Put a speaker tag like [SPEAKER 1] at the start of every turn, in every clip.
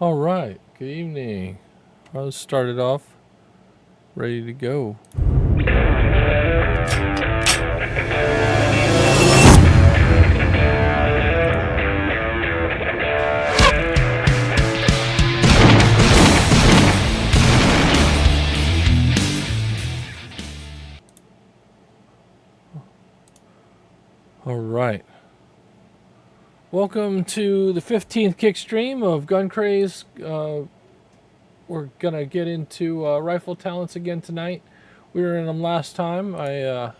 [SPEAKER 1] All right, good evening. Let's start it off. Ready to go. All right. Welcome to the 15th kick stream of GunCraze. We're going to get into rifle talents again tonight. We were in them last time. I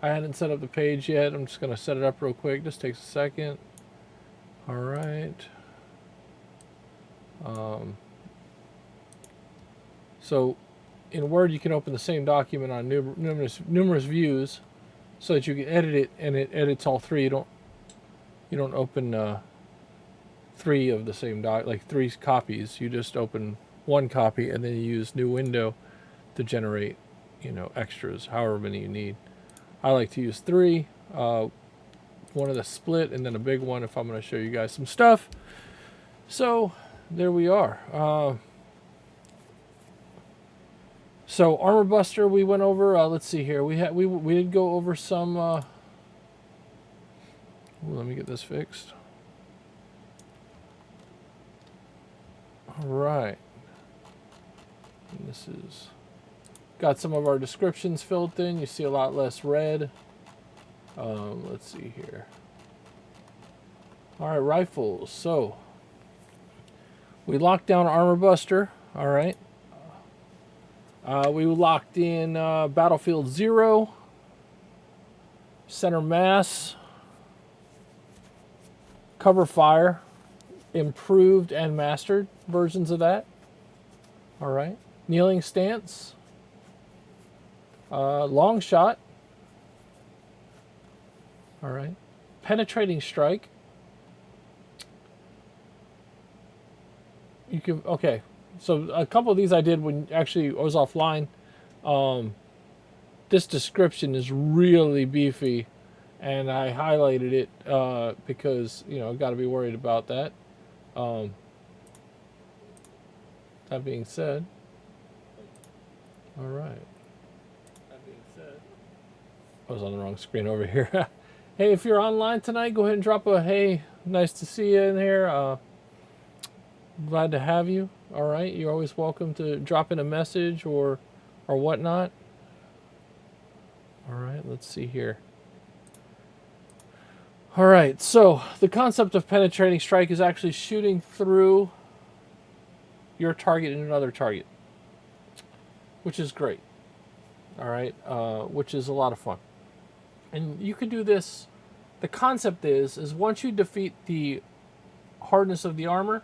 [SPEAKER 1] hadn't set up the page yet. I'm just going to set it up real quick. Just takes a second. All right. So in Word, you can open the same document on numerous views so that you can edit it, and it edits all three. You don't open three of the same doc, like three copies. You just open one copy and then you use new window to generate, extras, however many you need. I like to use three, one of the split and then a big one if I'm going to show you guys some stuff. So there we are. So Armor Buster we went over. Let's see here. We did go over some. Let me get this fixed. All right. And this is got some of our descriptions filled in. You see a lot less red. Let's see here. All right, rifles. So we locked down Armor Buster. All right. We locked in Battlefield 0, Center Mass, Cover Fire, improved and mastered versions of that. All right. Kneeling Stance, Long Shot. All right. Penetrating Strike. You can, okay. So a couple of these I did when actually I was offline. This description is really beefy, and I highlighted it because I've got to be worried about that. That being said, all right. That being said, I was on the wrong screen over here. Hey, if you're online tonight, go ahead and drop a hey. Nice to see you in here. Glad to have you. All right, you're always welcome to drop in a message or whatnot. All right, let's see here. All right, so the concept of penetrating strike is actually shooting through your target and another target, which is great. All right, which is a lot of fun. And you can do this. The concept is once you defeat the hardness of the armor,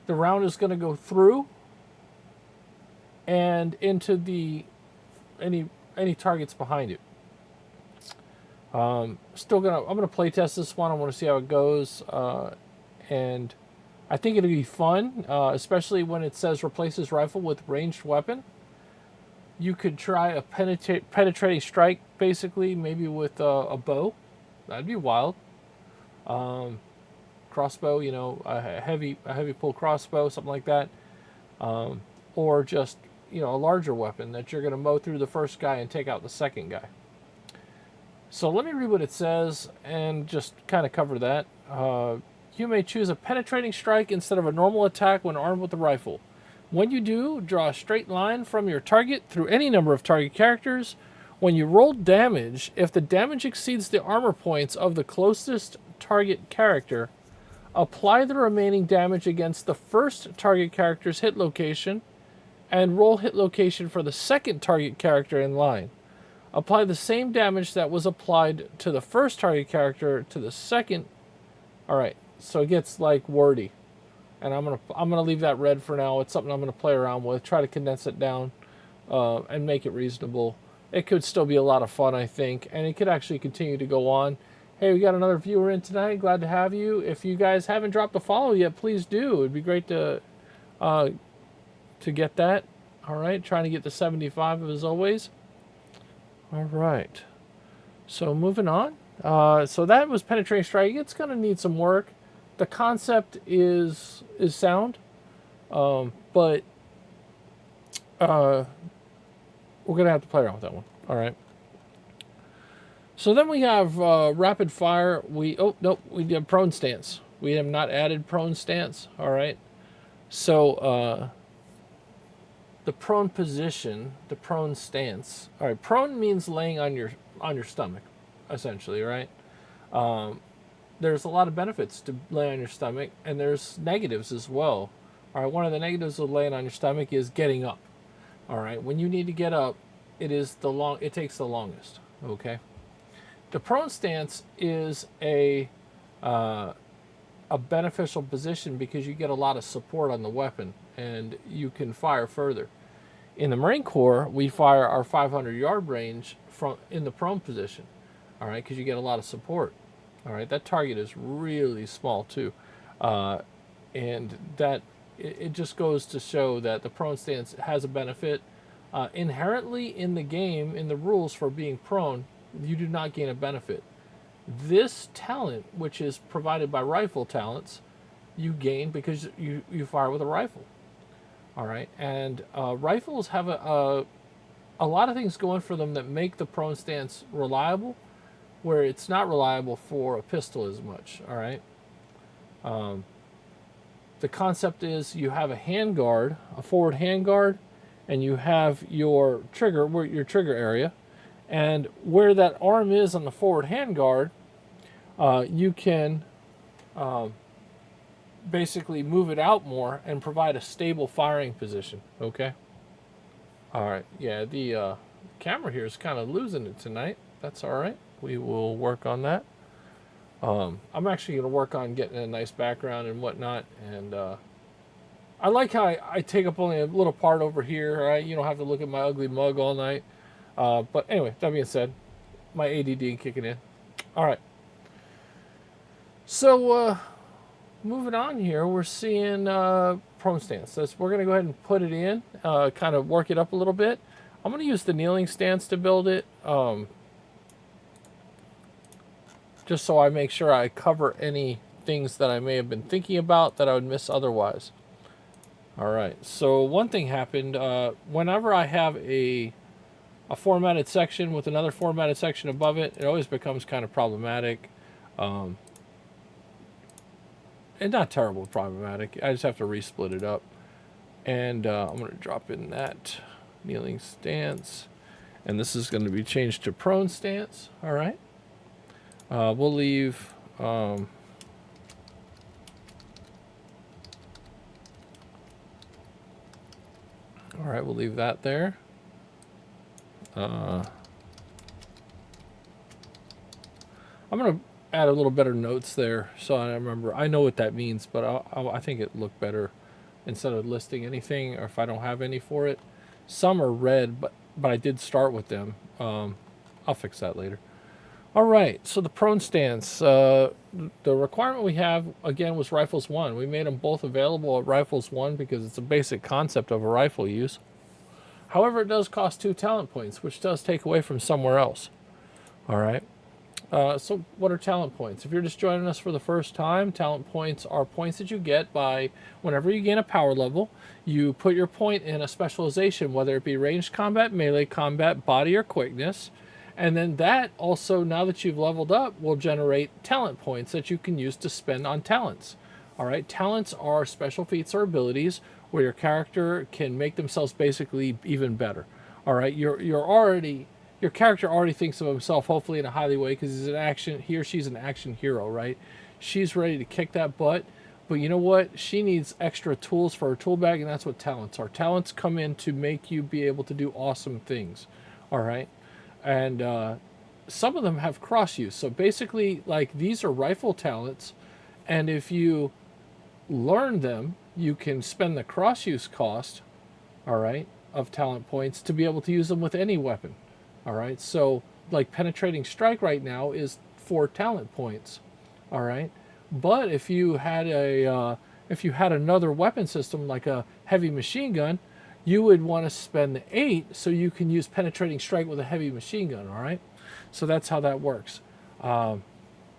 [SPEAKER 1] the round is going to go through and into the any targets behind it. I'm gonna play test this one. I want to see how it goes, and I think it'll be fun, especially when it says replaces rifle with ranged weapon. You could try a penetrating strike, basically, maybe with a bow. That'd be wild. Crossbow, a heavy pull crossbow, something like that, or just a larger weapon that you're going to mow through the first guy and take out the second guy. So let me read what it says and just kind of cover that. You may choose a penetrating strike instead of a normal attack when armed with a rifle. When you do, draw a straight line from your target through any number of target characters. When you roll damage, if the damage exceeds the armor points of the closest target character, apply the remaining damage against the first target character's hit location and roll hit location for the second target character in line. Apply the same damage that was applied to the first target character to the second. All right, so it gets like wordy, and I'm gonna leave that red for now. It's something I'm gonna play around with, try to condense it down, and make it reasonable. It could still be a lot of fun, I think, and it could actually continue to go on. Hey, we got another viewer in tonight. Glad to have you. If you guys haven't dropped a follow yet, please do. It'd be great to get that. All right, trying to get to 75 as always. All right. So moving on. So that was penetrating strike. It's gonna need some work. the concept is sound, but we're gonna have to play around with that one. All right. So then we have rapid fire. We did prone stance. We have not added prone stance. All right. So the prone position, the prone stance. All right. Prone means laying on your stomach, essentially. Right. There's a lot of benefits to laying on your stomach, and there's negatives as well. All right. One of the negatives of laying on your stomach is getting up. All right. When you need to get up, it takes the longest. Okay. The prone stance is a beneficial position because you get a lot of support on the weapon and you can fire further. In the Marine Corps, we fire our 500-yard range in the prone position, all right, because you get a lot of support. All right, that target is really small too, and that it just goes to show that the prone stance has a benefit. Inherently in the game, in the rules for being prone, you do not gain a benefit. This talent, which is provided by rifle talents, you gain because you fire with a rifle. All right, and rifles have a lot of things going for them that make the prone stance reliable, where it's not reliable for a pistol as much. All right. The concept is you have a handguard, a forward handguard, and you have your trigger area. And where that arm is on the forward handguard, you can basically move it out more and provide a stable firing position. Okay. All right. Yeah, the camera here is kind of losing it tonight. That's all right. We will work on that. I'm actually going to work on getting a nice background and whatnot. And I like how I take up only a little part over here. Right? You don't have to look at my ugly mug all night. But anyway, that being said, my ADD kicking in. All right. So moving on here, we're seeing prone stance. We're going to go ahead and put it in, kind of work it up a little bit. I'm going to use the kneeling stance to build it, just so I make sure I cover any things that I may have been thinking about that I would miss otherwise. All right. So one thing happened. Whenever I have a formatted section with another formatted section above it, it always becomes kind of problematic. And not terrible problematic. I just have to resplit it up. And I'm going to drop in that kneeling stance. And this is going to be changed to prone stance. All right. We'll leave... all right, we'll leave that there. I'm going to add a little better notes there so I remember. I know what that means, but I think it looked better instead of listing anything, or if I don't have any for it. Some are red, but I did start with them. I'll fix that later. All right, so the prone stance. The requirement we have, again, was Rifles 1. We made them both available at Rifles 1 because it's a basic concept of a rifle use. However, it does cost 2 talent points, which does take away from somewhere else. All right. So what are talent points? If you're just joining us for the first time, talent points are points that you get by whenever you gain a power level, you put your point in a specialization, whether it be ranged combat, melee combat, body, or quickness. And then that also, now that you've leveled up, will generate talent points that you can use to spend on talents. All right, talents are special feats or abilities where your character can make themselves basically even better. All right, your character already thinks of himself, hopefully in a highly way, because he or she's an action hero, right? She's ready to kick that butt, but you know what? She needs extra tools for her tool bag, and that's what talents are. Talents come in to make you be able to do awesome things. All right, and some of them have cross use. So basically, like, these are rifle talents, and if you learn them, you can spend the cross use cost, all right, of talent points to be able to use them with any weapon. All right, so like penetrating strike right now is 4 talent points. All right, but if you had another weapon system like a heavy machine gun, you would want to spend the 8 so you can use penetrating strike with a heavy machine gun. All right, so that's how that works.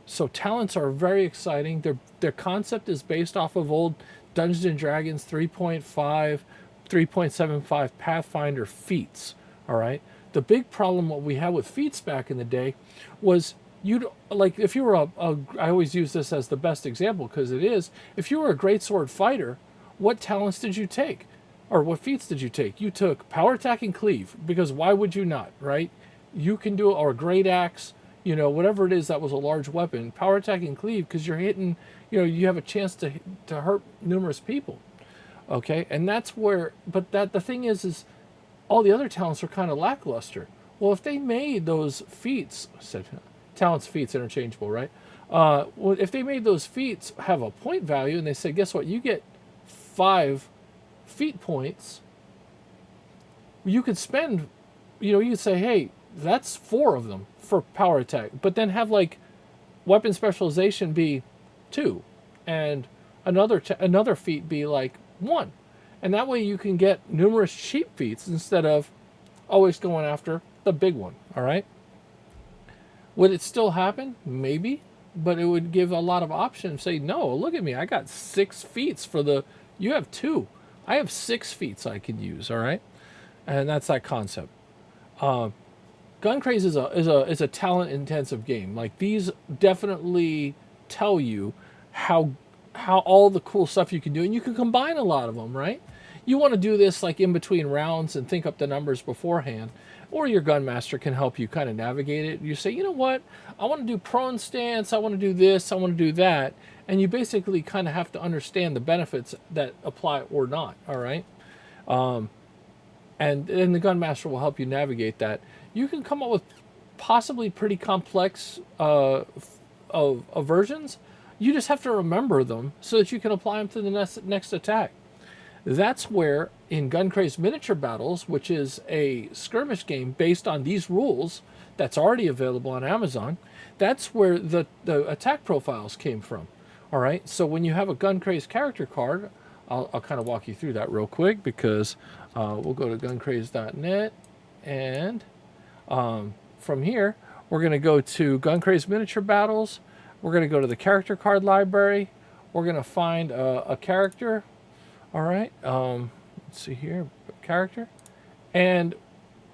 [SPEAKER 1] So talents are very exciting. Their concept is based off of old Dungeons and Dragons 3.5, 3.75 Pathfinder feats. All right. The big problem what we had with feats back in the day was you'd like if you were I always use this as the best example because it is. If you were a great sword fighter, what talents did you take? Or what feats did you take? You took power attack and cleave because why would you not, right? You can do it, or a great axe, whatever it is that was a large weapon, power attack and cleave because you're hitting, you have a chance to hurt numerous people. Okay, and that's where, but that the thing is all the other talents are kind of lackluster. Well, if they made those feats, talents, feats interchangeable, right? Well, if they made those feats have a point value and they said, guess what, you get 5 feat points, you could spend, you could say, hey, that's 4 of them for power attack, but then have like weapon specialization be 2 and another feat be like 1. And that way you can get numerous cheap feats instead of always going after the big one, all right? Would it still happen? Maybe, but it would give a lot of options. Say, no, look at me, I got 6 feats for you have 2. I have 6 feats I can use, all right? And that's that concept. GunCraze is a talent intensive game. Like these definitely tell you how all the cool stuff you can do, and you can combine a lot of them, right? You want to do this like in between rounds and think up the numbers beforehand, or your gun master can help you kind of navigate it. You say, you know what, I want to do prone stance, I want to do this, I want to do that, and you basically kind of have to understand the benefits that apply or not. All right, and then the gun master will help you navigate that. You can come up with possibly pretty complex versions. You just have to remember them so that you can apply them to the next attack. That's where in GunCraze Miniature Battles, which is a skirmish game based on these rules that's already available on Amazon, that's where the attack profiles came from. All right, so when you have a GunCraze character card, I'll kind of walk you through that real quick because we'll go to guncraze.net, and from here we're going to go to GunCraze Miniature Battles. We're going to go to the character card library. We're going to find a character. All right, let's see here, character. And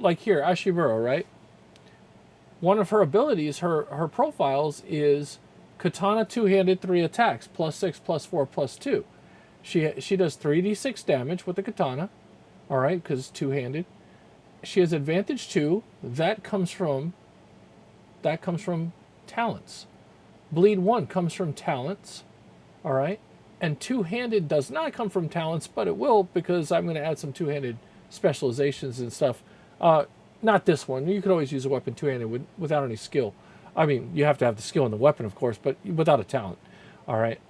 [SPEAKER 1] like here, Ashimuro, right? One of her abilities, her profiles is Katana two-handed 3 attacks, +6, +4, +2. She does 3d6 damage with the katana, all right, because it's two-handed. She has advantage 2. That comes from talents. Bleed 1 comes from talents, all right? And two-handed does not come from talents, but it will because I'm going to add some two-handed specializations and stuff. Not this one. You could always use a weapon two-handed without any skill. I mean, you have to have the skill in the weapon, of course, but without a talent, all right?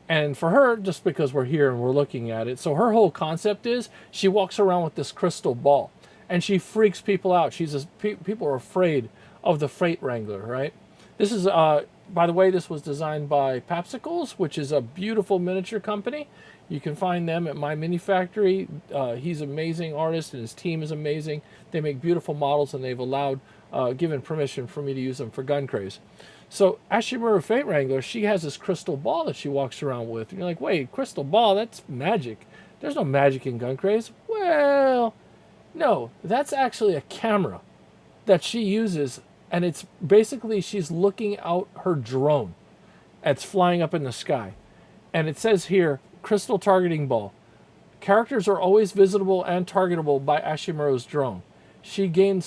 [SPEAKER 1] And for her, just because we're here and we're looking at it, so her whole concept is she walks around with this crystal ball, and she freaks people out. People are afraid of the Freight Wrangler, right? This is, by the way, this was designed by Papsicles, which is a beautiful miniature company. You can find them at My Mini Factory. He's an amazing artist, and his team is amazing. They make beautiful models, and they've given permission for me to use them for GunCraze. So Ashimura Freight Wrangler, she has this crystal ball that she walks around with. And you're like, wait, crystal ball? That's magic. There's no magic in GunCraze. Well, no, that's actually a camera that she uses. And it's basically she's looking out her drone that's flying up in the sky. And it says here, crystal targeting ball. Characters are always visible and targetable by Ashimuro's drone. She can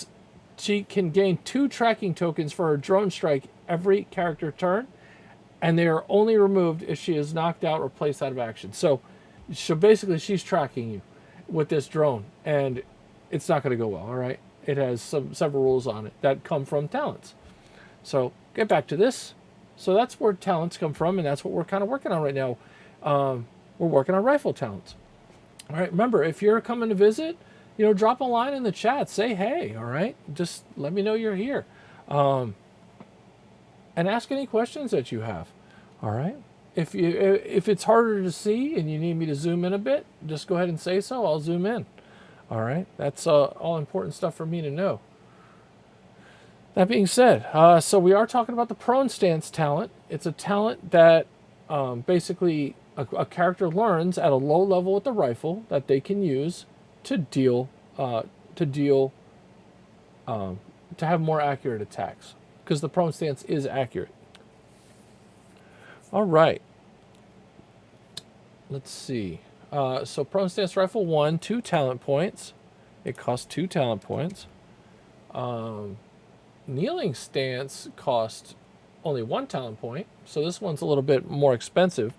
[SPEAKER 1] gain 2 tracking tokens for her drone strike every character turn, and they are only removed if she is knocked out or placed out of action. So basically she's tracking you with this drone, and it's not going to go well, all right? It has several rules on it that come from talents. So get back to this. So that's where talents come from, and that's what we're kind of working on right now. We're working on rifle talents. All right, remember, if you're coming to visit, drop a line in the chat. Say hey, all right? Just let me know you're here. And ask any questions that you have, all right? If it's harder to see and you need me to zoom in a bit, just go ahead and say so. I'll zoom in. All right, that's all important stuff for me to know. That being said, so we are talking about the prone stance talent. It's a talent that basically a character learns at a low level with the rifle that they can use to deal to deal to have more accurate attacks, because the prone stance is accurate. All right. Let's see. So prone stance rifle 1, 2 talent points. It costs 2 talent points. Kneeling stance costs only 1 talent point, so this one's a little bit more expensive.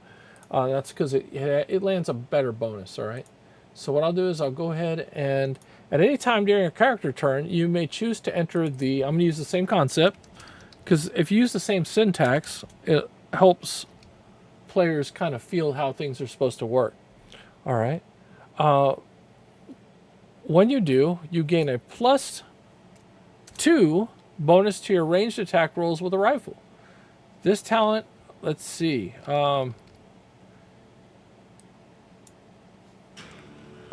[SPEAKER 1] That's because it lands a better bonus, all right? So what I'll do is I'll go ahead and at any time during your character turn, you may choose to enter the, I'm going to use the same concept, because if you use the same syntax, it helps players kind of feel how things are supposed to work. All right. When you do, you gain a +2 bonus to your ranged attack rolls with a rifle. This talent, let's see.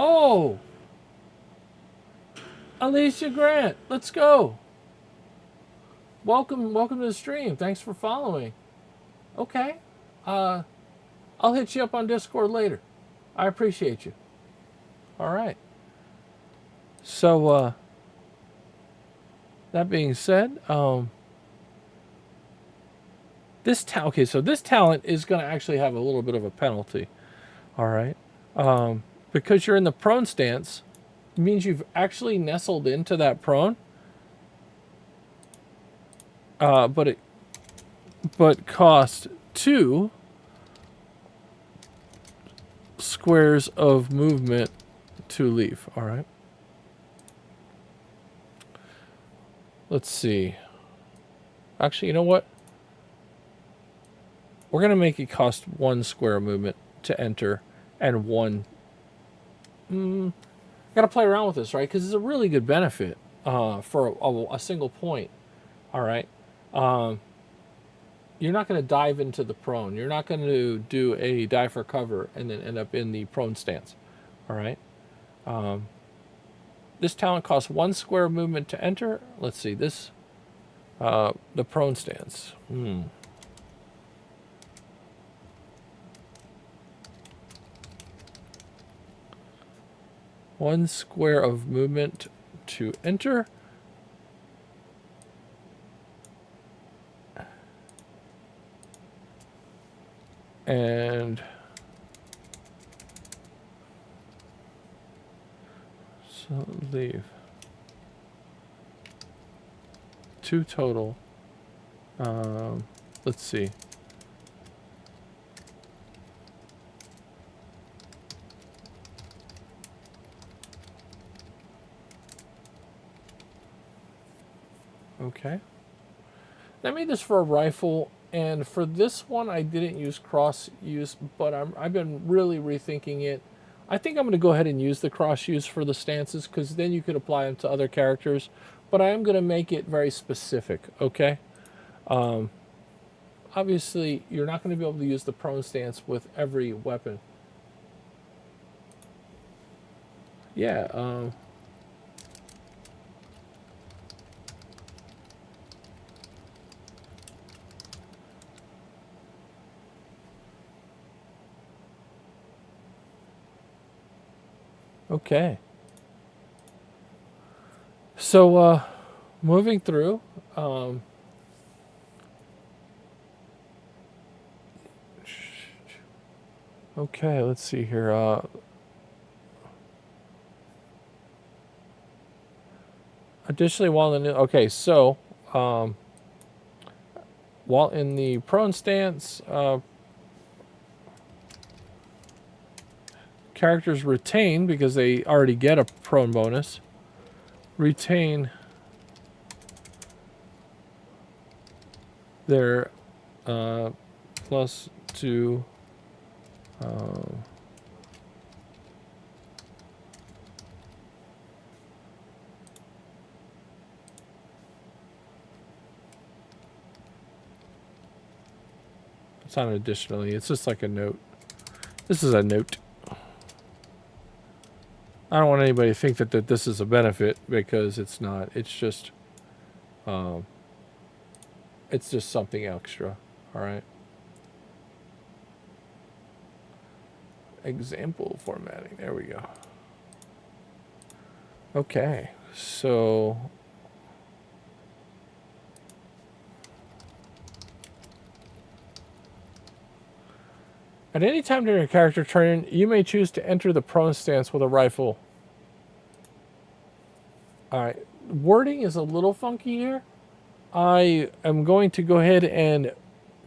[SPEAKER 1] Oh, Alicia Grant, let's go. Welcome to the stream. Thanks for following. Okay. I'll hit you up on Discord later. I appreciate you. All right. So, that being said, this talent is going to actually have a little bit of a penalty. All right. Because you're in the prone stance, it means you've actually nestled into that prone. But cost 2 squares of movement to leave. All right. Let's see. Actually, you know what? We're going to make it cost 1 square of movement to enter and 1. Got to play around with this, right? Because it's a really good benefit for a single point. All right. You're not going to dive into the prone. You're not going to do a dive for cover and then end up in the prone stance. All right. This talent costs 1 square of movement to enter. Let's see this. The prone stance. 1 square of movement to enter. And so leave. 2 total. Let's see. Okay. I made this for a rifle, and for this one I didn't use cross use, but I've been really rethinking it. I think I'm going to go ahead and use the cross use for the stances, because then you could apply them to other characters, but I am going to make it very specific, okay? Obviously, you're not going to be able to use the prone stance with every weapon. Yeah, okay. So, moving through, okay, let's see here. Additionally, while in while in the prone stance, characters retain, because they already get a prone bonus, retain their +2 it's not additionally, it's just like a note. This is a note. I don't want anybody to think that this is a benefit, because it's not. It's just It's just something extra. All right. Example formatting. There we go. Okay. So at any time during a character turn, you may choose to enter the prone stance with a rifle. All right. Wording is a little funky here. I am going to go ahead and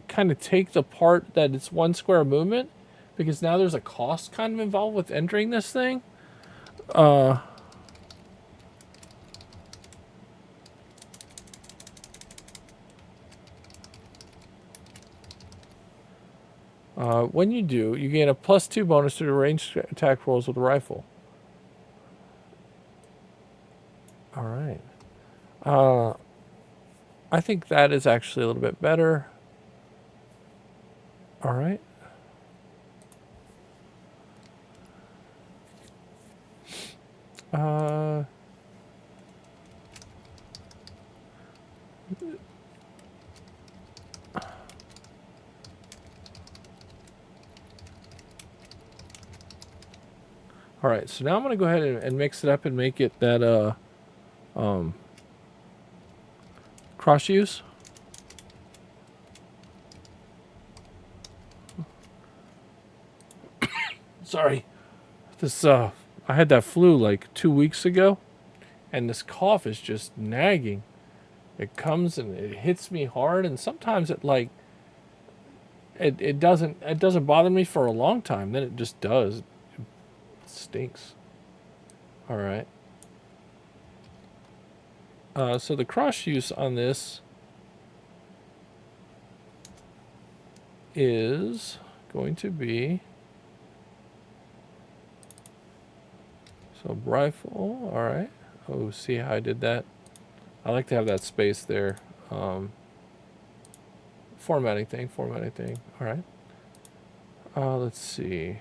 [SPEAKER 1] kind of take the part that it's 1 square movement, because now there's a cost kind of involved with entering this thing. When you do, you gain a +2 bonus to the ranged attack rolls with a rifle. All right. I think that is actually a little bit better. All right. All right, so now I'm going to go ahead and mix it up and make it that cross use. Sorry. This I had that flu like 2 weeks ago, and this cough is just nagging. It comes and it hits me hard, and sometimes it like it doesn't bother me for a long time, then it just does. It stinks. All right. So the cross use on this is going to be, so rifle. All right. Oh, see how I did that? I like to have that space there. Formatting thing. All right. Let's see.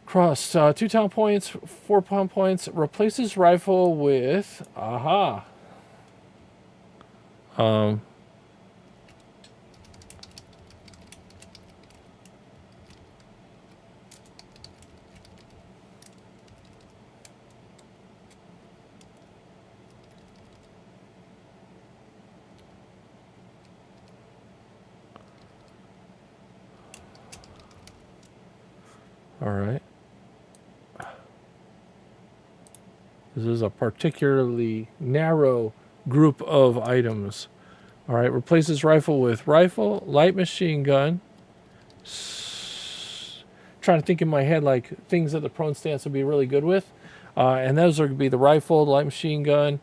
[SPEAKER 1] Cross, 2 talent points, 4 pound points. Replaces rifle with, aha. All right. This is a particularly narrow group of items. All right, replaces rifle with rifle, light machine gun. Trying to think in my head like things that the prone stance would be really good with. And those are going to be the rifle, the light machine gun,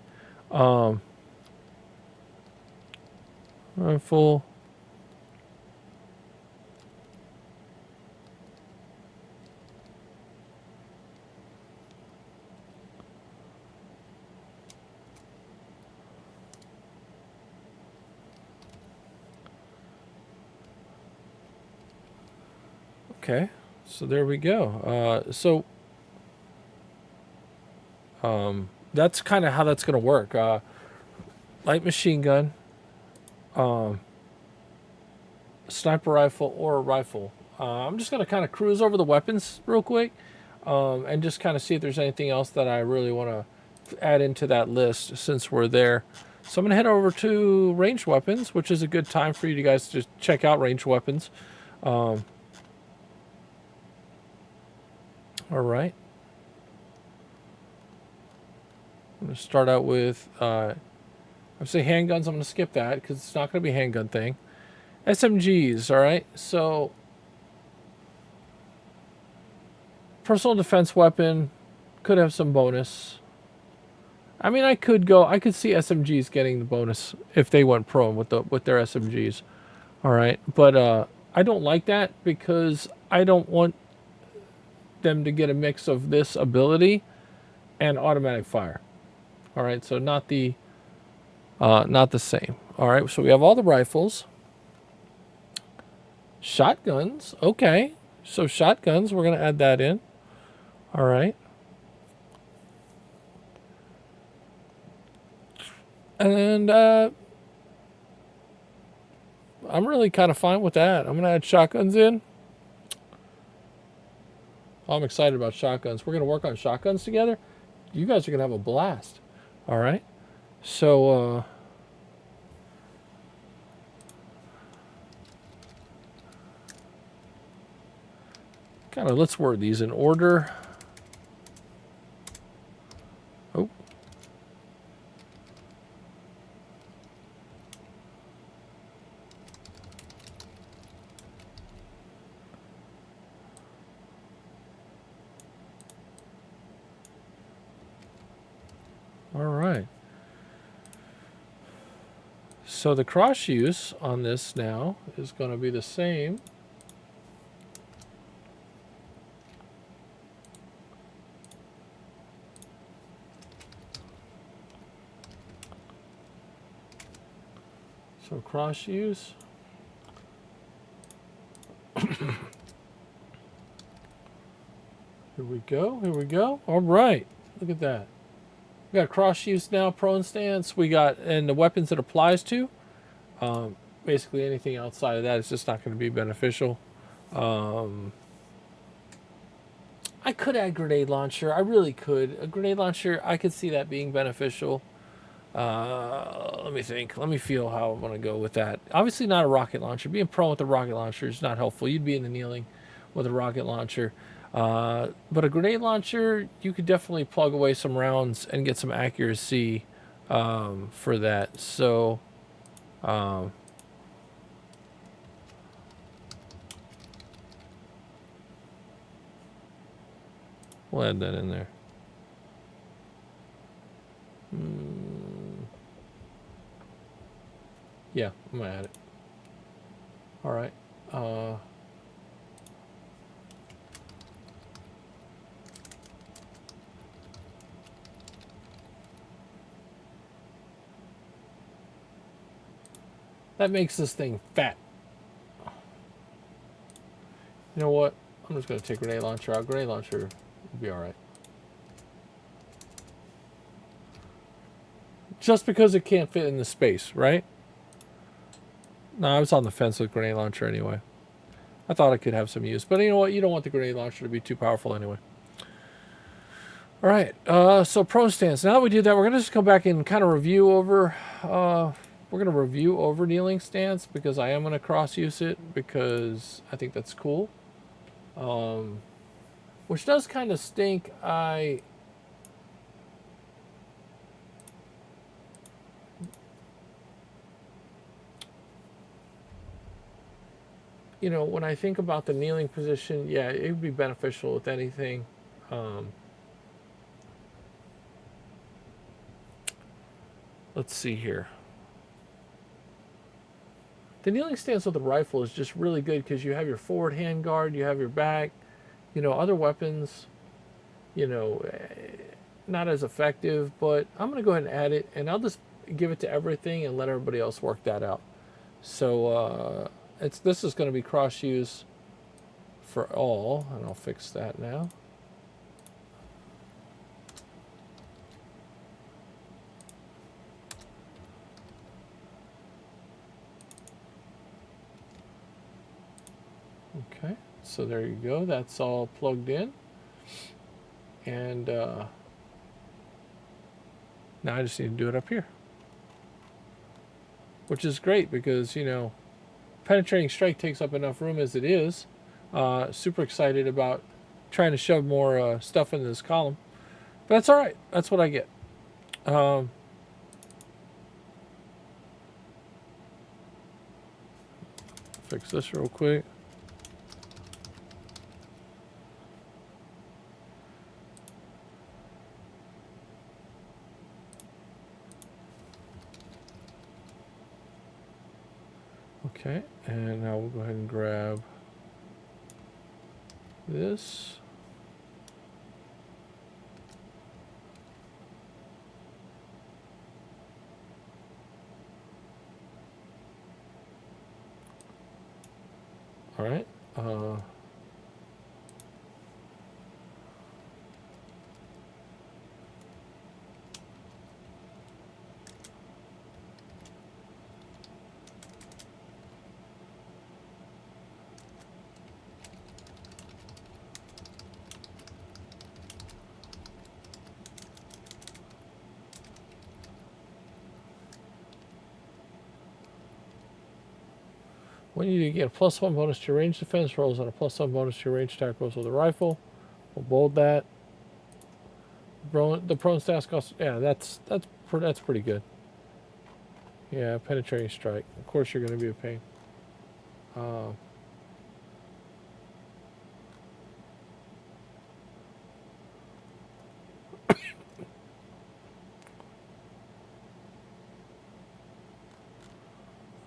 [SPEAKER 1] rifle. Okay, so there we go. That's kind of how that's going to work. Light machine gun, sniper rifle, or a rifle. I'm just going to kind of cruise over the weapons real quick and just kind of see if there's anything else that I really want to add into that list since we're there. So I'm going to head over to ranged weapons, which is a good time for you guys to check out ranged weapons. All right. I'm going to start out with, I say handguns. I'm going to skip that because it's not going to be a handgun thing. SMGs, all right? So, personal defense weapon could have some bonus. I mean, I could see SMGs getting the bonus if they went prone with their SMGs. All right, but I don't like that because I don't want them to get a mix of this ability and automatic fire. All right, so not the same. All right, so we have all the rifles. Shotguns, okay. So shotguns, we're going to add that in. All right. And I'm really kind of fine with that. I'm going to add shotguns in. I'm excited about shotguns. We're going to work on shotguns together. You guys are going to have a blast. All right. So, kind of let's word these in order. Oh. All right. So the cross use on this now is going to be the same. So cross use. Here we go. Here we go. All right. Look at that. We got cross use now, prone stance. We got, and the weapons it applies to. Basically anything outside of that is just not going to be beneficial. I could add grenade launcher. I really could. A grenade launcher, I could see that being beneficial. Let me think. Let me feel how I want to go with that. Obviously not a rocket launcher. Being prone with a rocket launcher is not helpful. You'd be in the kneeling with a rocket launcher. But a grenade launcher, you could definitely plug away some rounds and get some accuracy for that. So, we'll add that in there. Yeah, I'm going to add it. All right. That makes this thing fat. You know what? I'm just going to take grenade launcher out. Grenade launcher will be all right. Just because it can't fit in the space, right? No, I was on the fence with grenade launcher anyway. I thought it could have some use. But you know what? You don't want the grenade launcher to be too powerful anyway. All right. So prone stance. Now that we did that, we're going to just come back and kind of review over... we're going to review over kneeling stance because I am going to cross-use it because I think that's cool. Which does kind of stink. You know, when I think about the kneeling position, yeah, it would be beneficial with anything. Let's see here. The kneeling stance with the rifle is just really good because you have your forward hand guard, you have your back. You know, other weapons, you know, not as effective, but I'm going to go ahead and add it, and I'll just give it to everything and let everybody else work that out. So this is going to be cross use for all, and I'll fix that now. Okay, so there you go. That's all plugged in. And now I just need to do it up here. Which is great because, you know, penetrating strike takes up enough room as it is. Super excited about trying to shove more stuff into this column. But that's all right. That's what I get. Fix this real quick. Okay, and now we'll go ahead and grab this. All right. When you get a +1 bonus to your range defense rolls and a +1 bonus to your range attack rolls with a rifle. We'll bold that. The prone stats cost. Yeah, that's pretty good. Yeah, penetrating strike. Of course, you're going to be a pain.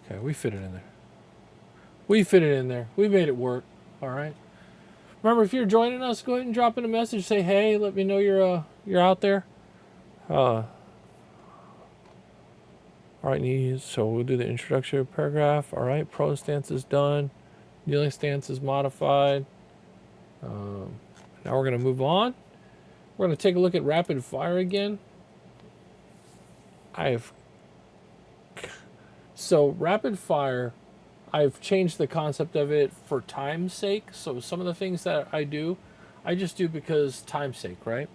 [SPEAKER 1] Okay, we fit it in there. We fit it in there. We made it work. All right. Remember, if you're joining us, go ahead and drop in a message. Say hey. Let me know you're out there. All right. So we'll do the introductory paragraph. All right. Prone stance is done. Kneeling stance is modified. Now we're going to move on. We're going to take a look at rapid fire again. So rapid fire, I've changed the concept of it for time's sake. So some of the things that I do, I just do because time's sake, right?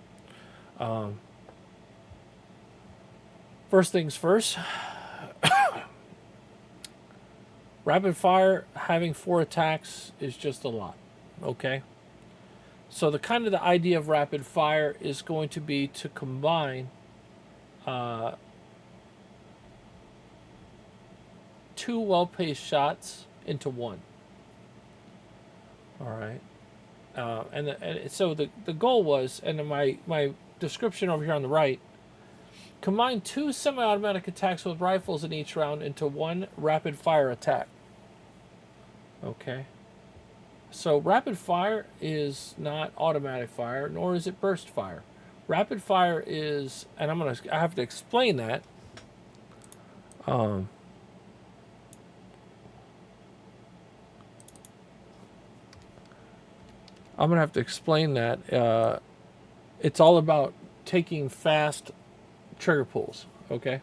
[SPEAKER 1] First things first. Rapid fire, having 4 attacks is just a lot, okay? So the idea of rapid fire is going to be to combine 2 well-paced shots into 1. All right. So the goal was, and in my description over here on the right, combine 2 semi-automatic attacks with rifles in each round into 1 rapid fire attack. Okay. So rapid fire is not automatic fire, nor is it burst fire. Rapid fire is, and I have to explain that. I'm gonna have to explain that. It's all about taking fast trigger pulls. Okay.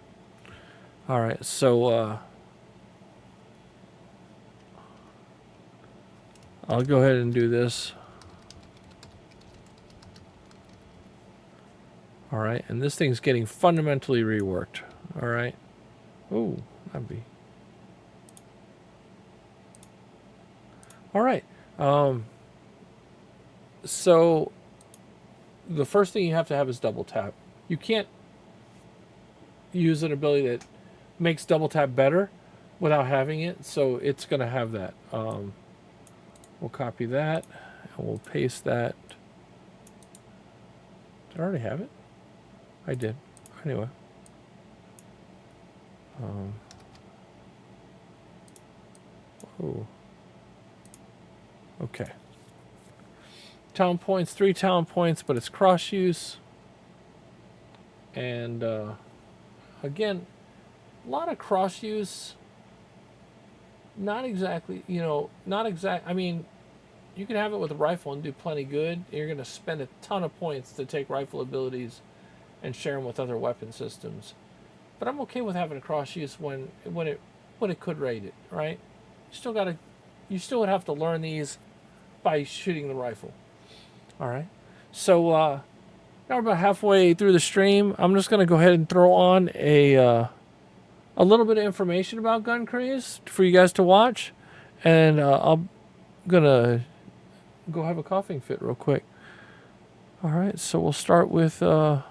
[SPEAKER 1] All right. So I'll go ahead and do this. All right, and this thing's getting fundamentally reworked. All right. Oh, that'd be. All right. So the first thing you have to have is double tap. You can't use an ability that makes double tap better without having it, so it's going to have that. We'll copy that, and we'll paste that. Did I already have it? I did. Anyway. Oh. Okay. Talent points, 3 talent points, but it's cross use. And again, a lot of cross use. Not exactly, I mean, you can have it with a rifle and do plenty good. You're going to spend a ton of points to take rifle abilities and share them with other weapon systems. But I'm okay with having a cross use when it could raid it, right? You still would have to learn these by shooting the rifle. All right. So now we're about halfway through the stream. I'm just going to go ahead and throw on a little bit of information about GunCraze for you guys to watch, and I'm gonna go have a coughing fit real quick. All right, so we'll start with. Let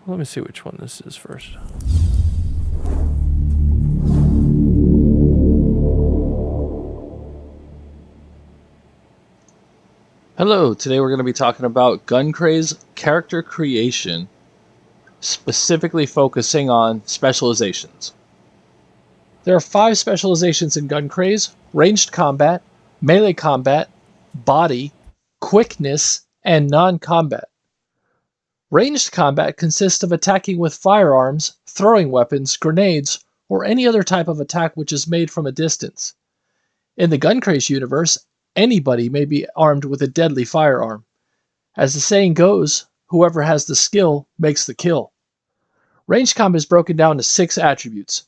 [SPEAKER 1] me see which one this is first.
[SPEAKER 2] Hello, today we're going to be talking about GunCraze character creation, specifically focusing on specializations. There are 5 specializations in GunCraze: ranged combat, melee combat, body, quickness, and non-combat. Ranged combat consists of attacking with firearms, throwing weapons, grenades, or any other type of attack which is made from a distance. In the GunCraze universe, anybody may be armed with a deadly firearm. As the saying goes, whoever has the skill makes the kill. Ranged combat is broken down to 6 attributes: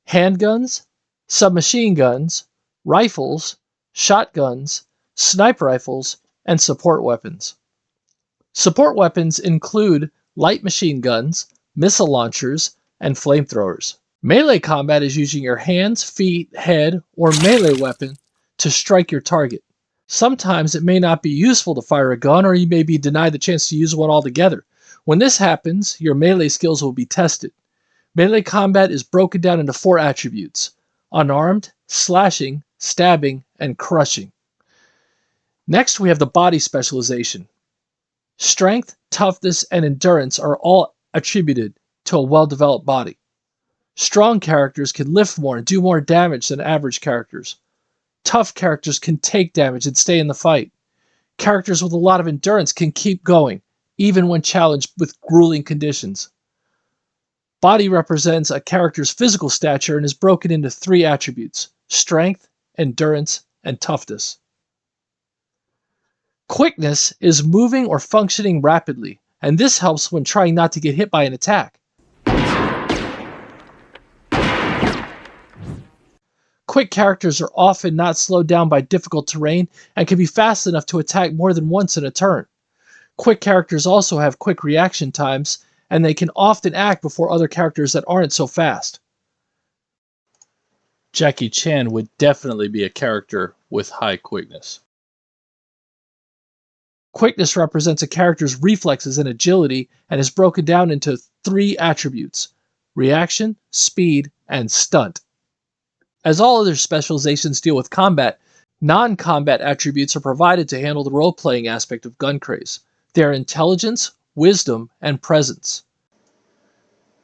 [SPEAKER 2] handguns, submachine guns, rifles, shotguns, sniper rifles, and support weapons. Support weapons include light machine guns, missile launchers, and flamethrowers. Melee combat is using your hands, feet, head, or melee weapon to strike your target. Sometimes it may not be useful to fire a gun, or you may be denied the chance to use one altogether. When this happens, your melee skills will be tested. Melee combat is broken down into 4 attributes: unarmed, slashing, stabbing, and crushing. Next, we have the body specialization. Strength, toughness, and endurance are all attributed to a well-developed body. Strong characters can lift more and do more damage than average characters. Tough characters can take damage and stay in the fight. Characters with a lot of endurance can keep going, even when challenged with grueling conditions. Body represents a character's physical stature and is broken into 3 attributes: strength, endurance, and toughness. Quickness is moving or functioning rapidly, and this helps when trying not to get hit by an attack. Quick characters are often not slowed down by difficult terrain and can be fast enough to attack more than once in a turn. Quick characters also have quick reaction times, and they can often act before other characters that aren't so fast. Jackie Chan would definitely be a character with high quickness. Quickness represents a character's reflexes and agility and is broken down into 3 attributes: reaction, speed, and stunt. As all other specializations deal with combat, non-combat attributes are provided to handle the role-playing aspect of GunCraze. They are intelligence, wisdom, and presence.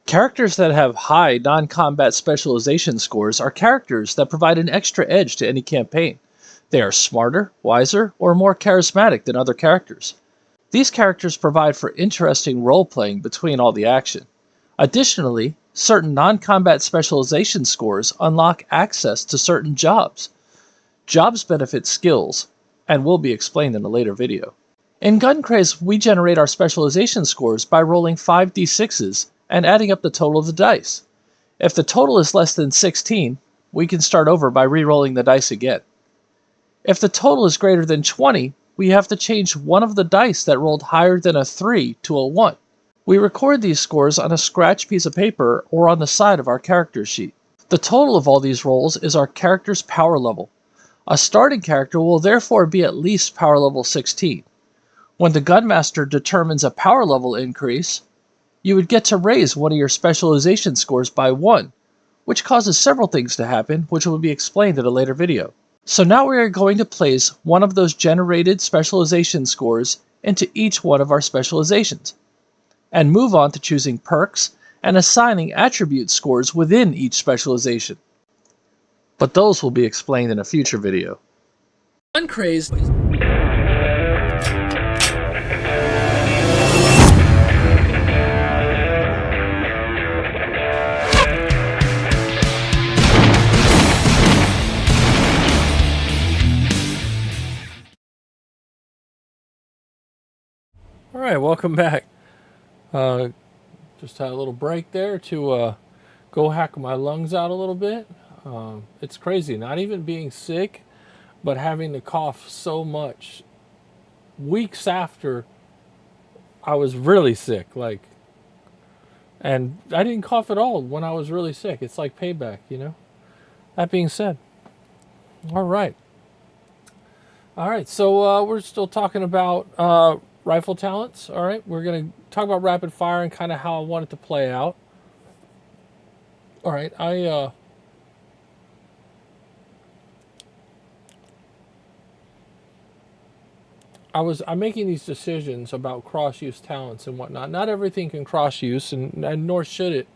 [SPEAKER 2] Characters that have high non-combat specialization scores are characters that provide an extra edge to any campaign. They are smarter, wiser, or more charismatic than other characters. These characters provide for interesting role-playing between all the action. Additionally, certain non-combat specialization scores unlock access to certain jobs. Jobs benefit skills, and will be explained in a later video. In GunCraze, we generate our specialization scores by rolling 5d6s and adding up the total of the dice. If the total is less than 16, we can start over by re-rolling the dice again. If the total is greater than 20, we have to change one of the dice that rolled higher than a 3 to a 1. We record these scores on a scratch piece of paper or on the side of our character sheet. The total of all these rolls is our character's power level. A starting character will therefore be at least power level 16. When the Gunmaster determines a power level increase, you would get to raise one of your specialization scores by 1, which causes several things to happen, which will be explained in a later video. So now we are going to place one of those generated specialization scores into each one of our specializations, and move on to choosing perks and assigning attribute scores within each specialization. But those will be explained in a future video. GunCraze.
[SPEAKER 1] All right, welcome back. Just had a little break there to go hack my lungs out a little bit. It's crazy, not even being sick, but having to cough so much weeks after I was really sick. And I didn't cough at all when I was really sick. It's like payback, you know? That being said, all right. So we're still talking about rifle talents. All right, we're going to talk about rapid fire and kind of how I want it to play out. All right, I'm making these decisions about cross-use talents and whatnot. Not everything can cross-use, and nor should it.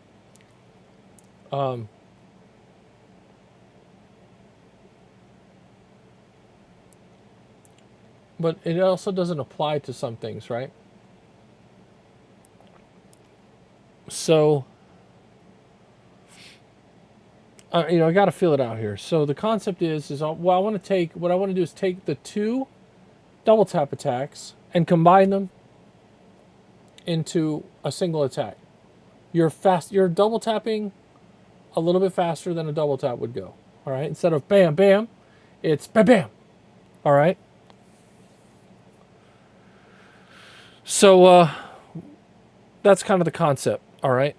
[SPEAKER 1] But it also doesn't apply to some things, right? So, I got to feel it out here. So the concept is what I want to do is take the 2 double tap attacks and combine them into a single attack. You're double tapping a little bit faster than a double tap would go. All right, instead of bam bam, it's bam bam. All right. So that's kind of the concept. All right.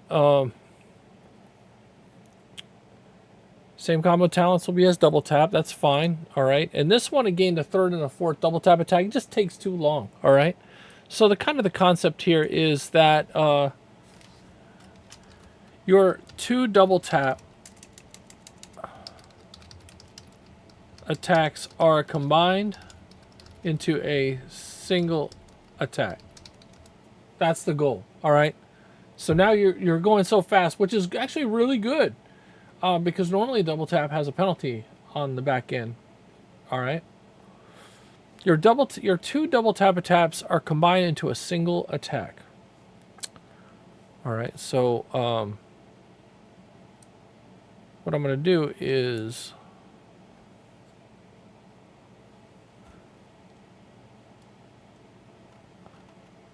[SPEAKER 1] Same combo talents will be as double tap. That's fine. All right. And this one, again, the third and the fourth double tap attack, it just takes too long. All right. So the concept here is that your 2 double tap attacks are combined into a single attack. That's the goal. All right. So now you're going so fast, which is actually really good, because normally double tap has a penalty on the back end. All right. Your 2 double tap attacks are combined into a single attack. All right. So what I'm going to do is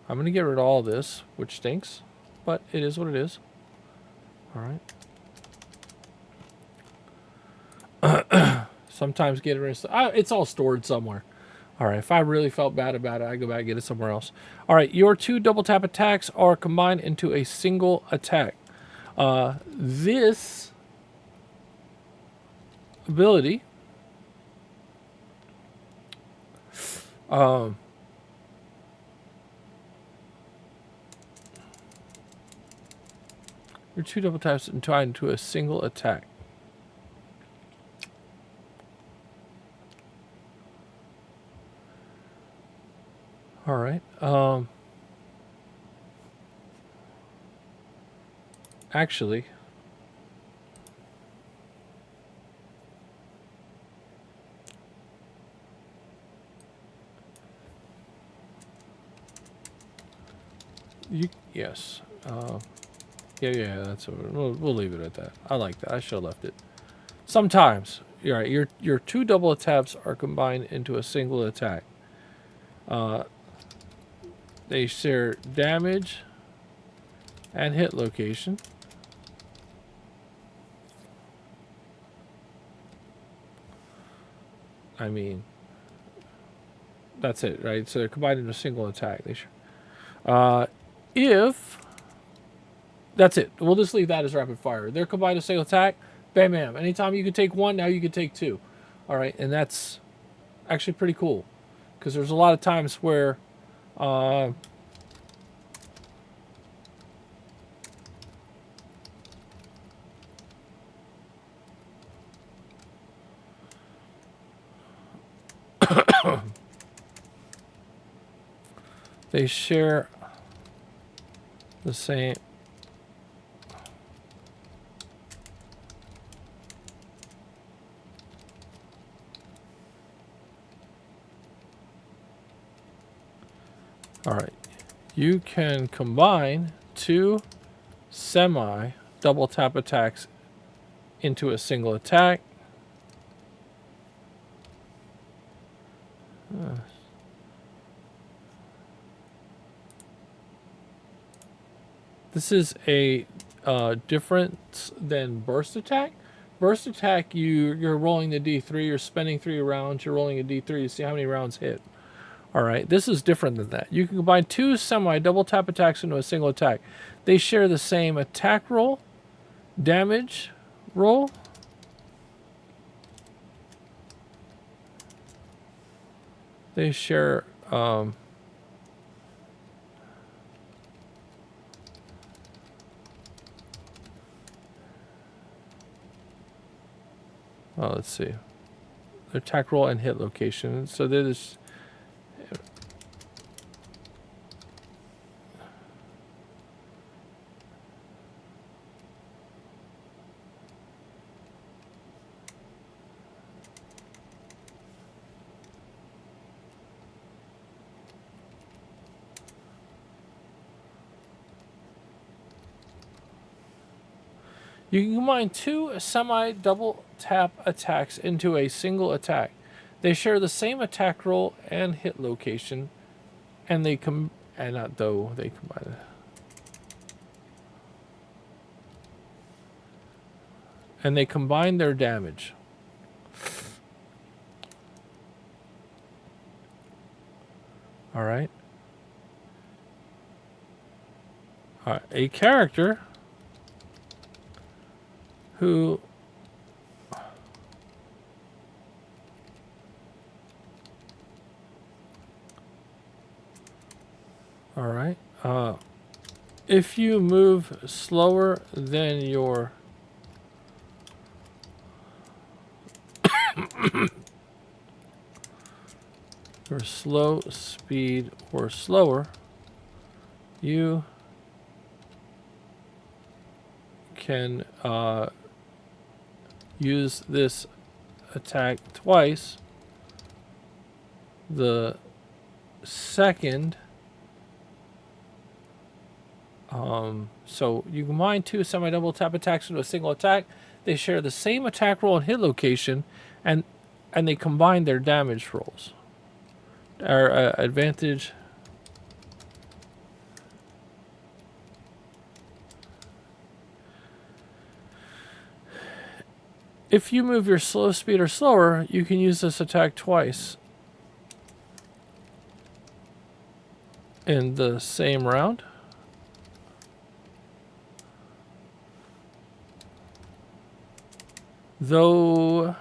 [SPEAKER 1] I'm going to get rid of all this, which stinks, but it is what it is. All right. Sometimes get rid of it's all stored somewhere. All right. If I really felt bad about it, I go back and get it somewhere else. All right. Your 2 double tap attacks are combined into a single attack. This ability your 2 double taps and tied into a single attack. All right. Actually, yes. Yeah. That's we'll leave it at that. I like that. I should have left it. Sometimes, you're right. Your 2 double attacks are combined into a single attack. They share damage and hit location. I mean, that's it, right? So they're combined into a single attack. They if that's it, we'll just leave that as rapid fire. They're combined a single attack. Bam, bam. Anytime you can take 1, now you can take 2. All right, and that's actually pretty cool, because there's a lot of times where they share the same. All right, you can combine 2 semi double tap attacks into a single attack. This is a difference than burst attack. Burst attack, you're rolling the D3, you're spending 3 rounds, you're rolling a D3 to see how many rounds hit. All right, this is different than that. You can combine 2 semi double tap attacks into a single attack. They share the same attack roll, damage roll, they share well, let's see, their attack roll and hit location. So there's you can combine 2 semi-double tap attacks into a single attack. They share the same attack roll and hit location, and they combine their damage. All right. A character who If you move slower than your slow speed or slower, you can use this attack twice. The second, so you combine two semi-double tap attacks into a single attack. They share the same attack roll and hit location, and they combine their damage rolls. Our advantage. If you move your slow speed or slower, you can use this attack twice in the same round. Though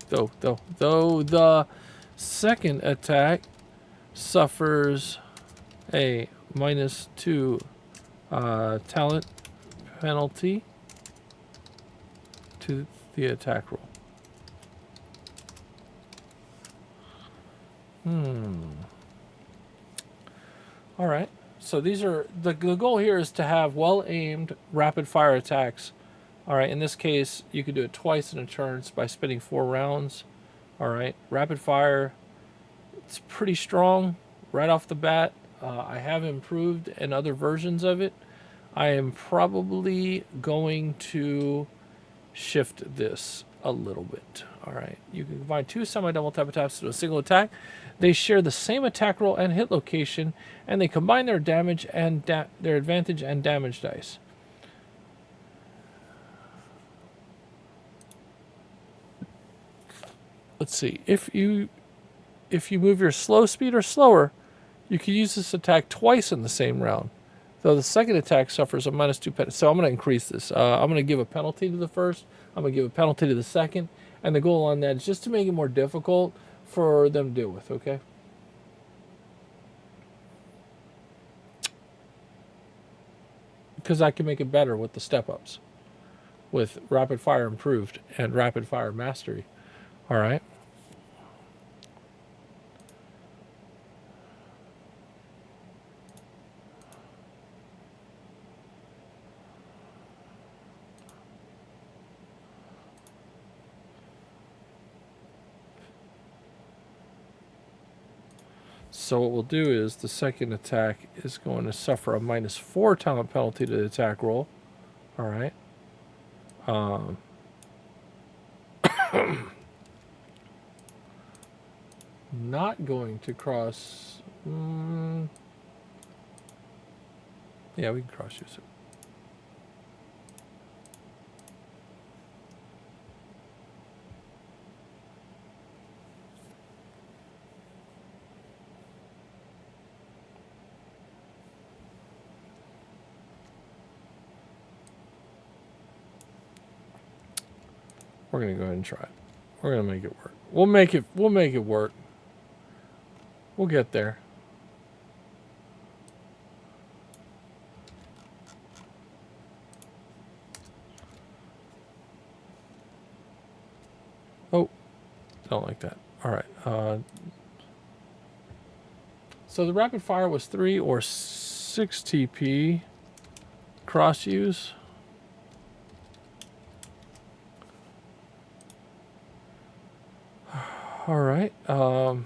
[SPEAKER 1] the second attack suffers a -2 talent penalty to the attack roll. All right. So these are the goal here is to have well-aimed rapid fire attacks. All right. In this case, you could do it twice in a turn by spinning 4 rounds. All right. Rapid fire. It's pretty strong right off the bat. I have improved in other versions of it. I am probably going to shift this a little bit. All right. You can combine 2 semi-double tap attacks to a single attack. They share the same attack roll and hit location, and they combine their damage and their advantage and damage dice. Let's see. If you move your slow speed or slower, you can use this attack twice in the same round. Though the second attack suffers a -2 penalty. So I'm going to increase this. I'm going to give a penalty to the first. I'm going to give a penalty to the second. And the goal on that is just to make it more difficult for them to deal with, okay? Because I can make it better with the step-ups. With rapid fire improved and rapid fire mastery. All right. So what we'll do is the second attack is going to suffer a -4 talent penalty to the attack roll. All right. Not going to cross. Yeah, we can cross use it. We're gonna go ahead and try it. We're gonna make it work. We'll make it work. We'll get there. Oh, don't like that. All right. So the rapid fire was 3 or 6 TP. Cross use. All right. All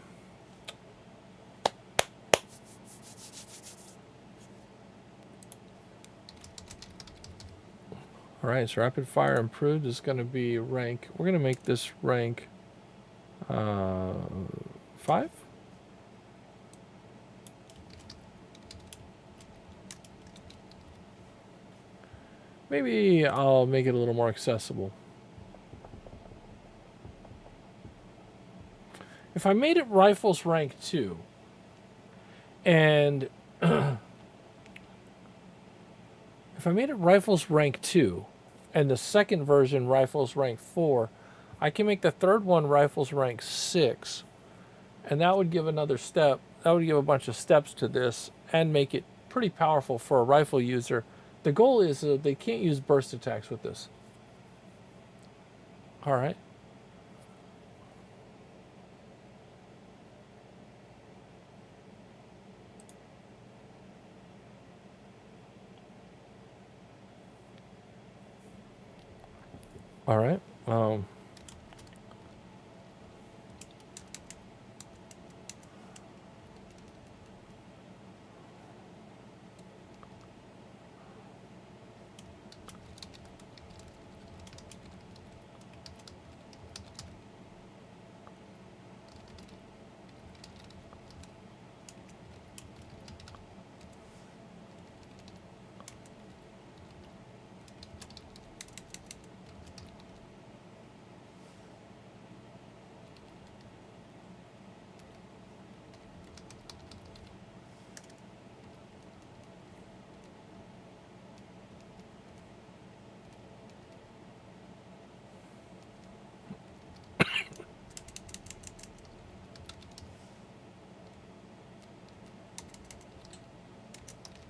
[SPEAKER 1] right, so rapid fire improved is going to be rank. We're going to make this rank 5. Maybe I'll make it a little more accessible. If I made it rifles rank 2, and if I made it rifles rank 2, and the second version rifles rank 4, I can make the third one rifles rank 6, and that would give another step. would give a bunch of steps to this and make it pretty powerful for a rifle user. The goal is they can't use burst attacks with this. All right. All right.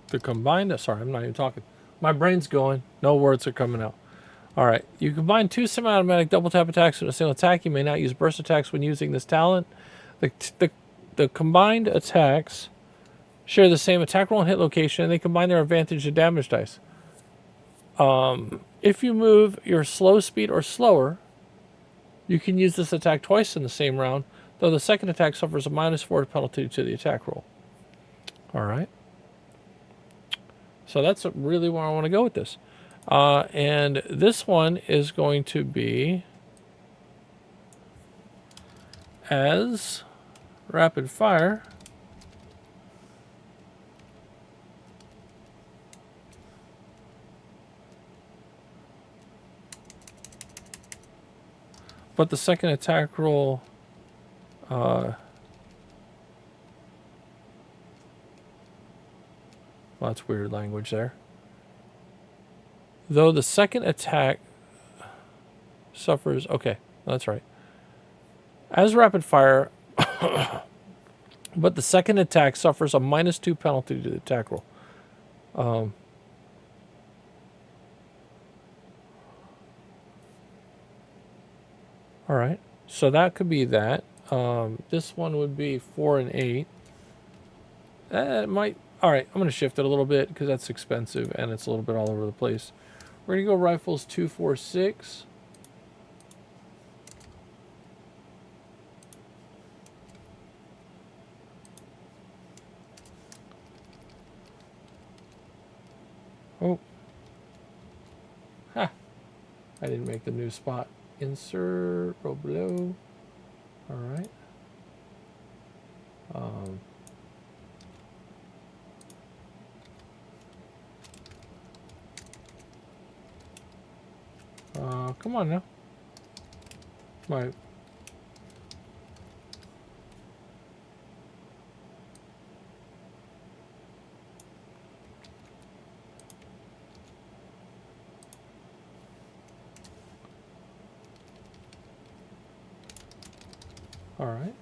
[SPEAKER 1] The combined, sorry, I'm not even talking. My brain's going. No words are coming out. All right. You combine two semi-automatic double tap attacks in a single attack. You may not use burst attacks when using this talent. The combined attacks share the same attack roll and hit location, and they combine their advantage and damage dice. If you move your slow speed or slower, you can use this attack twice in the same round, though the second attack suffers a -4 penalty to the attack roll. All right. So that's really where I want to go with this. And this one is going to be as rapid fire. But the second attack roll well, that's weird language there. Though the second attack suffers... Okay, that's right. As rapid fire, but the second attack suffers a -2 penalty to the attack roll. All right, so that could be that. This one would be 4 and 8. It might... All right, I'm going to shift it a little bit because that's expensive and it's a little bit all over the place. We're going to go rifles 2, 4, 6. Oh. Ha. I didn't make the new spot. Insert, row below. All right. Come on now. My... All right.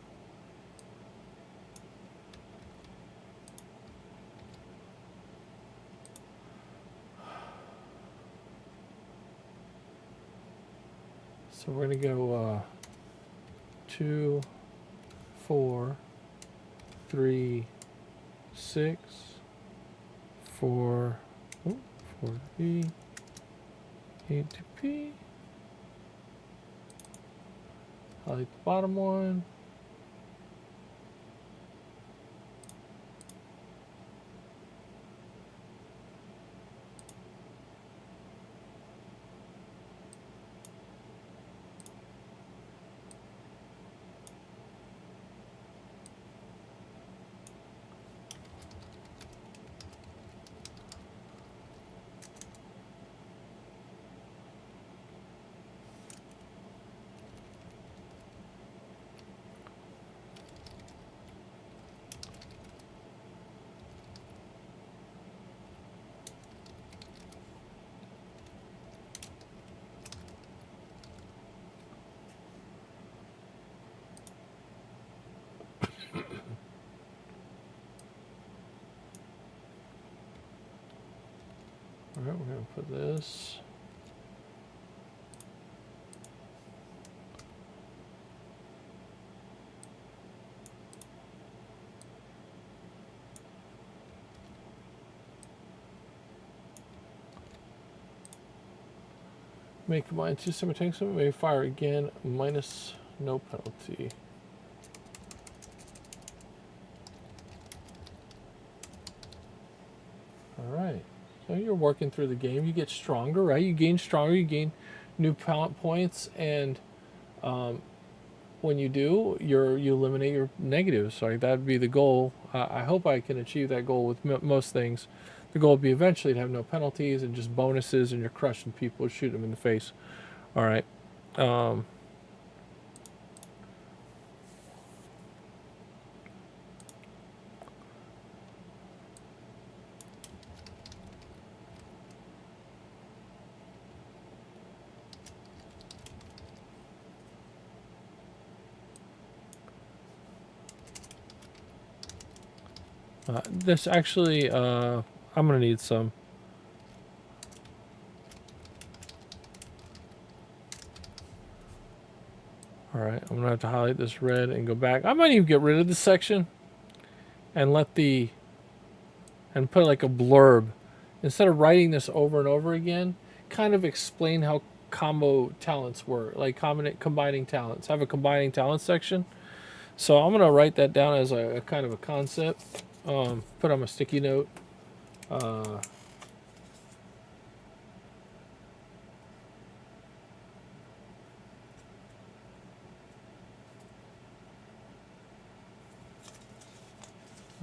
[SPEAKER 1] So we're going to go 2, 4, 3, 6, 4, 4B, 8P. I like the bottom one. All right, we're going to put this. May combine two semi-tanks, may fire again, minus no penalty. Alright, so you're working through the game, you get stronger, right? You gain stronger, you gain new talent points, and when you do, you eliminate your negatives. So that'd be the goal. I hope I can achieve that goal with most things. The goal would be eventually to have no penalties and just bonuses, and you're crushing people, shooting them in the face. All right. This actually, I'm going to need some. Alright, I'm going to have to highlight this red and go back. I might even get rid of this section and and put like a blurb. Instead of writing this over and over again, kind of explain how combo talents work, like combining talents. Have a combining talents section. So I'm going to write that down as a kind of a concept. Put on my sticky note.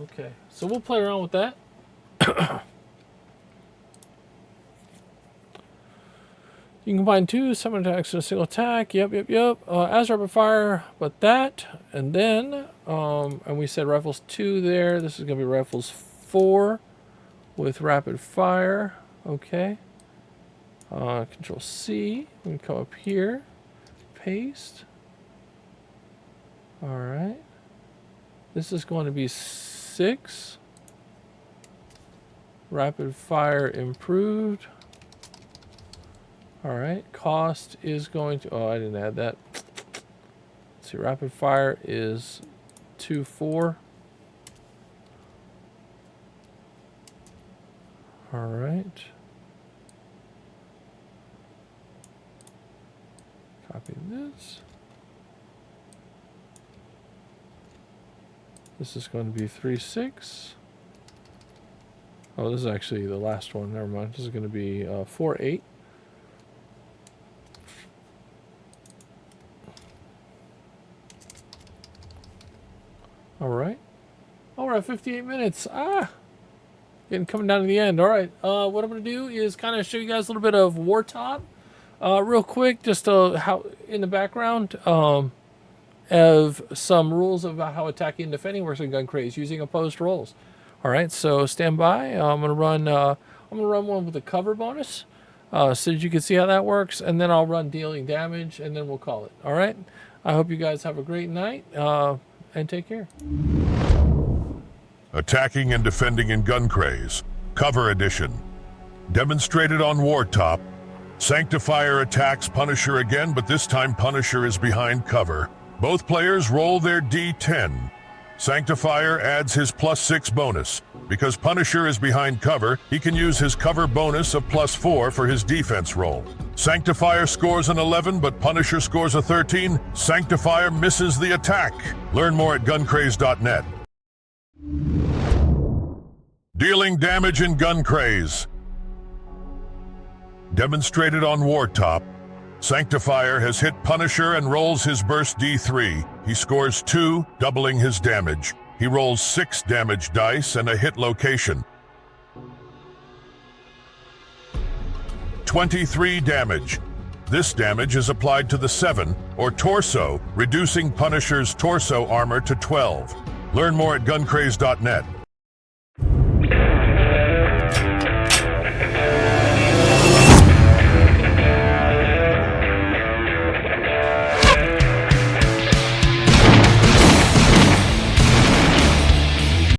[SPEAKER 1] Okay, so we'll play around with that. You can combine two summon attacks in a single attack. Yep. As rapid fire, but that, and then, and we said rifles 2 there. This is going to be rifles 4 with rapid fire. Okay. Control C. We can come up here. Paste. All right. This is going to be 6. Rapid fire improved. All right, cost is going to, oh, I didn't add that. Let's see, rapid fire is 2-4. All right. Copy this. This is going to be 3-6. Oh, this is actually the last one. Never mind. This is going to be 4-8. All right. Oh, we're at 58 minutes. Coming down to the end. All right. What I'm going to do is kind of show you guys a little bit of Wartop, real quick, just how in the background of some rules about how attacking and defending works in GunCraze using opposed rolls. All right. So stand by. I'm going to run. One with a cover bonus, so that you can see how that works, and then I'll run dealing damage, and then we'll call it. All right. I hope you guys have a great night. And take care.
[SPEAKER 3] Attacking and defending in GunCraze, Cover Edition. Demonstrated on Wartop, Sanctifier attacks Punisher again, but this time Punisher is behind cover. Both players roll their D10. Sanctifier adds his +6 bonus. Because Punisher is behind cover, he can use his cover bonus of +4 for his defense roll. Sanctifier scores an 11, but Punisher scores a 13. Sanctifier misses the attack. Learn more at GunCraze.net. Dealing damage in GunCraze. Demonstrated on Wartop, Sanctifier has hit Punisher and rolls his burst D3. He scores 2, doubling his damage. He rolls 6 damage dice and a hit location. 23 damage. This damage is applied to the 7, or torso, reducing Punisher's torso armor to 12. Learn more at GunCraze.net.